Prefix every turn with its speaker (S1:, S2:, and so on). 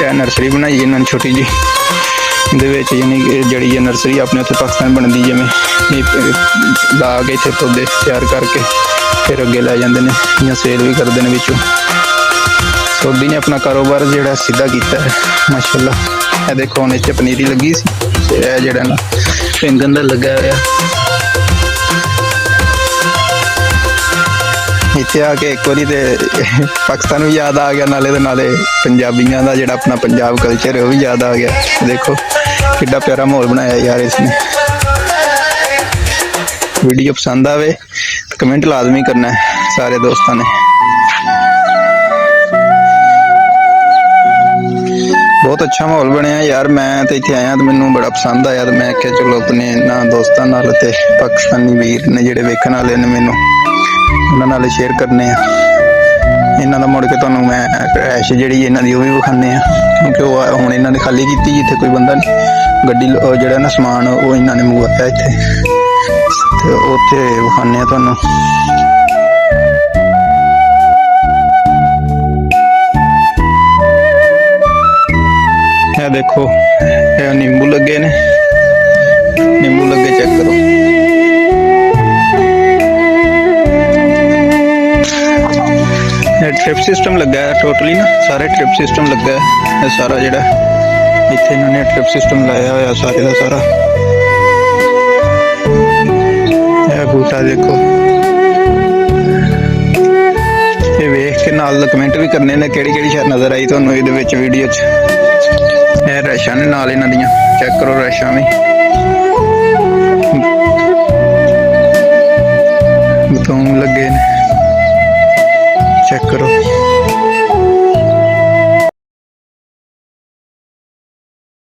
S1: Nursery बनाई इन्होंने छोटी जी यानी कि जड़ी नर्सरी अपने उत्थे पाकिस्तान बनती जिमें ला के इतने पौधे तैयार करके फिर अगे लै जाते हैं या सेल भी करते हैं विचों। सऊदी ने अपना कारोबार जोड़ा सीधा किया है माशाअल्लाह। यह देखो हम इतने पनीरी लगी सी जोड़ा ना बैंगन का लगा हुआ इतने आके एक बारी तो पाकिस्तान भी याद आ गया नाले पंजाबियों का जोड़ा अपना पंजाब कल्चर है वह भी याद आ गया। देखो कितना प्यारा माहौल बनाया यार इसने। वीडियो पसंद आवे तो कमेंट लाजमी करना है सारे दोस्तों ने। बहुत अच्छा माहौल बनया यार। मैं तो इतने आया तो मैनू बड़ा पसंद आया तो मैं क्या चलो अपने ना दोस्तों नाल ते पाकिस्तानी वीर ने जोड़े वेखण वाले ने मैनू उन्होंने नाल शेयर करने इन्हों का मुड़ के तुहानू मैं रैश जी इन्हों की भी विखाने क्योंकि हुण इन्होंने खाली की जिथे कोई बंदा नहीं गड्डी जोड़ा ना समान वो इन्होंने मंगवाया इत्थे तो उत्थे विखाने तुहानू। देखो ये नींबू लगे ने नींबू लगे चेक करो। ट्रिप सिस्टम लगा है टोटली ना सारे ट्रिप सिस्टम लगा है सारा जोड़ा इतने इन्होंने ट्रिप सिस्टम लाया हुआ सारे का सारा। यह बूटा देखो ये वेख के नाल कमेंट भी करने ने केड़ी शायद नज़र आई तुहानू इहदे वीडियो च। यह रैशा ने नाल इन्हां दियां चेक करो रैशा भी बतौन लगे ने चेक करो।